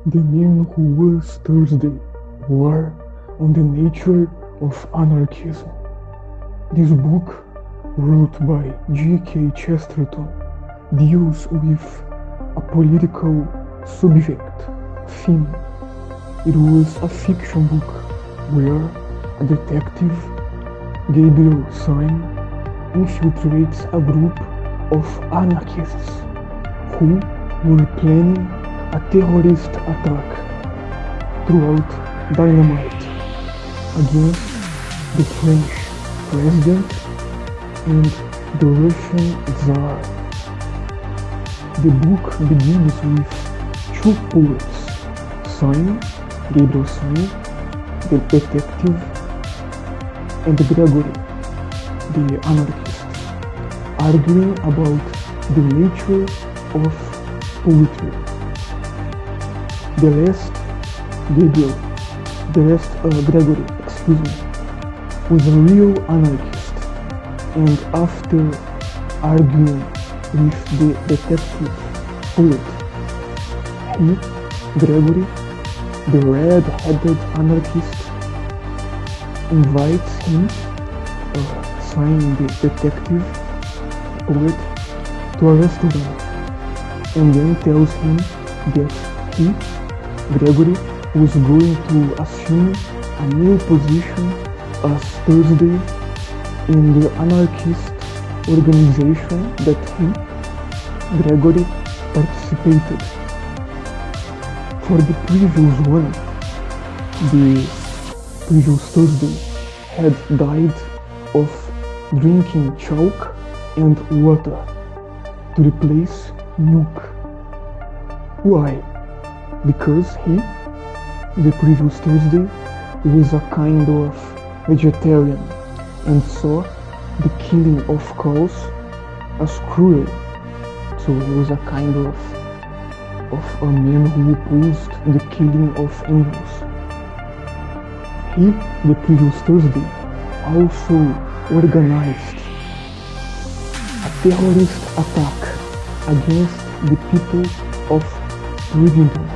The Man Who Was Thursday, War on the Nature of Anarchism. This book, wrote by G.K. Chesterton, deals with a political subject, theme. It was a fiction book where a detective, Gabriel Syme, infiltrates a group of anarchists who were planning a terrorist attack throughout dynamite against the French president and the Russian Tsar. The book begins with two poets, Gabriel Syme, the detective, and Gregory, the anarchist, arguing about the nature of poetry. Gregory, was a real anarchist, and after arguing with the detective poet, Gregory, the red-headed anarchist, invites him, Syme the detective poet, to a restaurant, and then tells him that Gregory, was going to assume a new position as Thursday in the anarchist organization that Gregory, participated. For the previous one, the previous Thursday had died of drinking chalk and water to replace milk. Why? Because the previous Thursday, was a kind of vegetarian and saw the killing of cows as cruel. So he was a kind of a man who opposed the killing of animals. The previous Thursday, also organized a terrorist attack against the people of Rivington.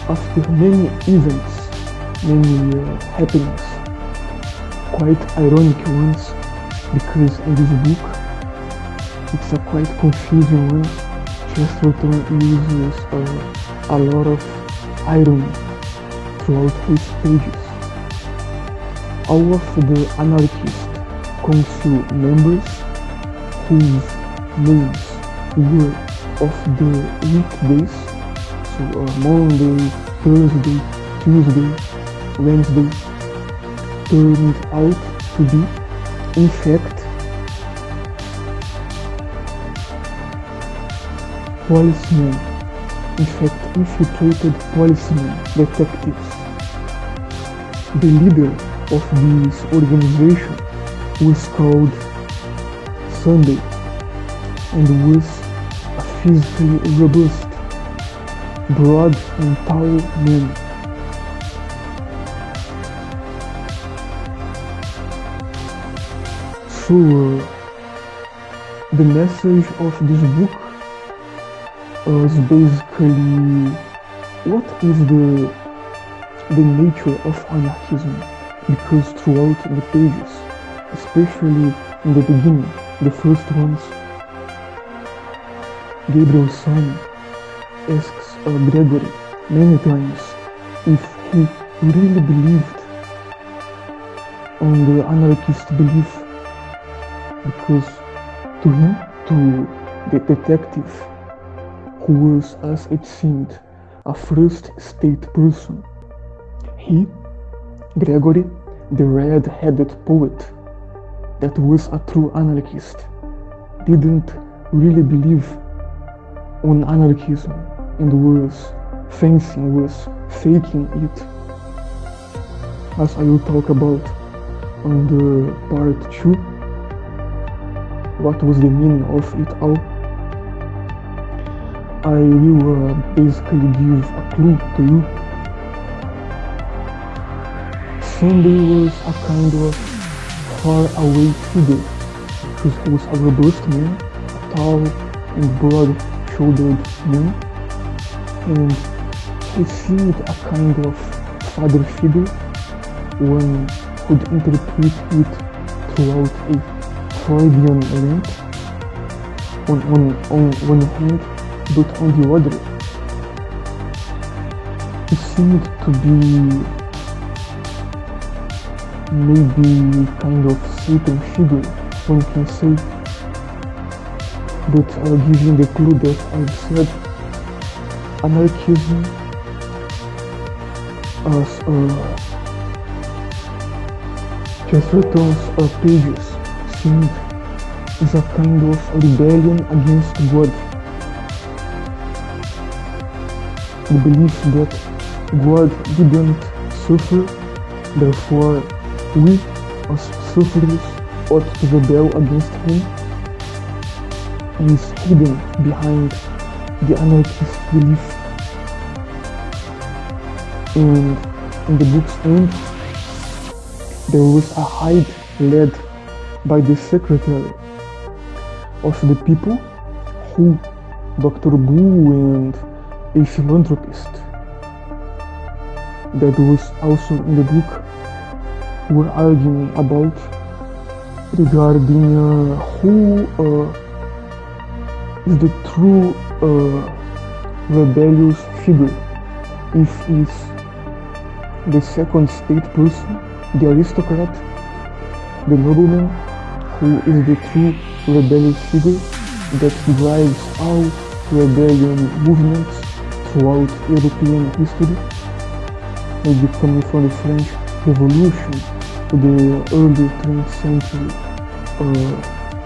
After many events, many happenings, quite ironic ones, because in this book it's a quite confusing one. Chesterton uses a lot of irony throughout his pages. All of the anarchist council members whose names were of the weekdays, so Monday, Thursday, Tuesday, Wednesday, turned out to be, in fact, policemen, infiltrated policemen, detectives. The leader of this organization was called Sunday and was a physically robust, broad and tall man. So, the message of this book is basically what is the nature of anarchism, because throughout the pages, especially in the beginning, the first ones, Gabriel Syme asks Gregory many times if he really believed on the anarchist belief, because to him, to the detective, who was, as it seemed, a first state person, Gregory, the red-headed poet, that was a true anarchist, didn't really believe on anarchism and was faking it, as I will talk about on the part 2, what was the meaning of it all. I will basically give a clue to you. Sunday was a kind of far-away figure, because he was a robust man, a tall and broad-shouldered man, and he seemed a kind of father figure, one could interpret it throughout a Freudian lens on one hand, but on the other, he seemed to be maybe kind of Satan figure, one can say. But given the clue that I've said, anarchism as Chesterton's pages seemed is a kind of rebellion against God. The belief that God didn't suffer, therefore we as sufferers ought to rebel against Him, is hidden behind the anarchist belief. And in the book's end, there was a hide led by the secretary of the people who, Dr. Boo and a philanthropist that was also in the book, were arguing about regarding who is the true rebellious figure, if is the second state person, the aristocrat, the nobleman, who is the true rebellious figure that drives all rebellion movements throughout European history, maybe coming from the French Revolution to the early 20th century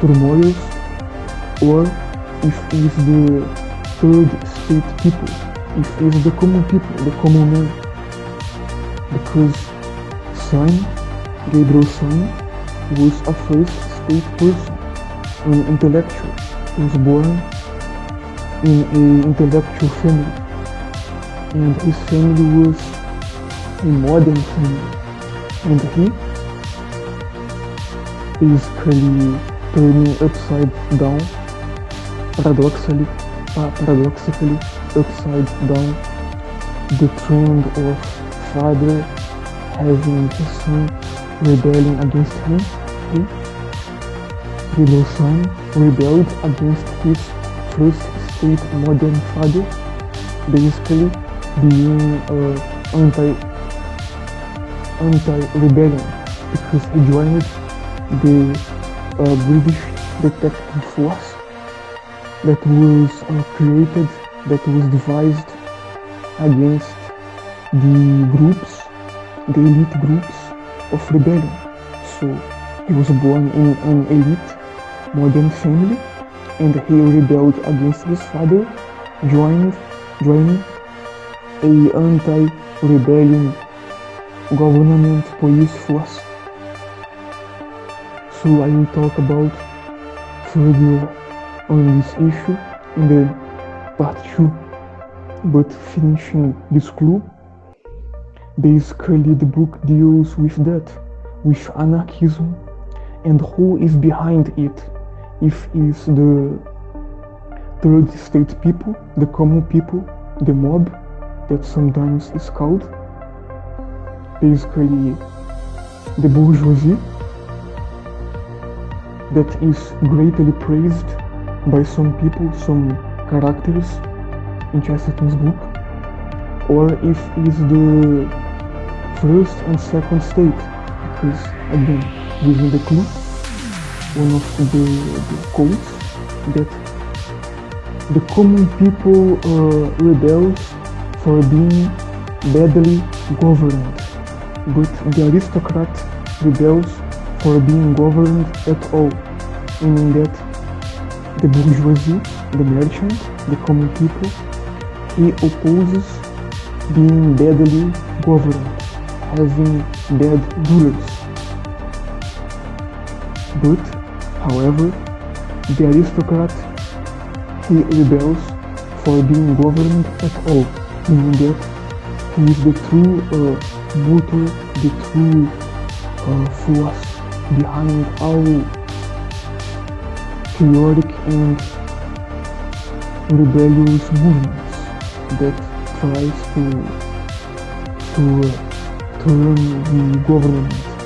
turmoils, or if it is the third state people, if it is the common people, the common man. Because Gabriel Stein was a first state person, an intellectual. He was born in an intellectual family, and his family was a modern family, and he is basically turning upside down, paradoxically upside down, the trend of father having his son rebelling against him. Gabriel Stein rebelled against his first state modern father, basically being anti-rebellion, because he joined the British detective force that was created, that was devised against the elite groups of rebellion. So he was born in an elite modern family, and he rebelled against his father, joining a anti-rebellion government police force. So I will talk about further on this issue in the part 2, but finishing this clue, basically the book deals with that, with anarchism and who is behind it, if it's the third state people, the common people, the mob that sometimes is called, basically the bourgeoisie that is greatly praised by some people, some characters in Chesterton's book, or if it's the first and second state, because again, given the clue, one of the quotes that the common people rebels for being badly governed, but the aristocrat rebels for being governed at all, meaning that the bourgeoisie, the merchant, the common people, he opposes being badly governed, having bad rulers. But, however, the aristocrat, he rebels for being governed at all, meaning that he is the true motor, the true force behind all chaotic and rebellious movements that tries to turn the government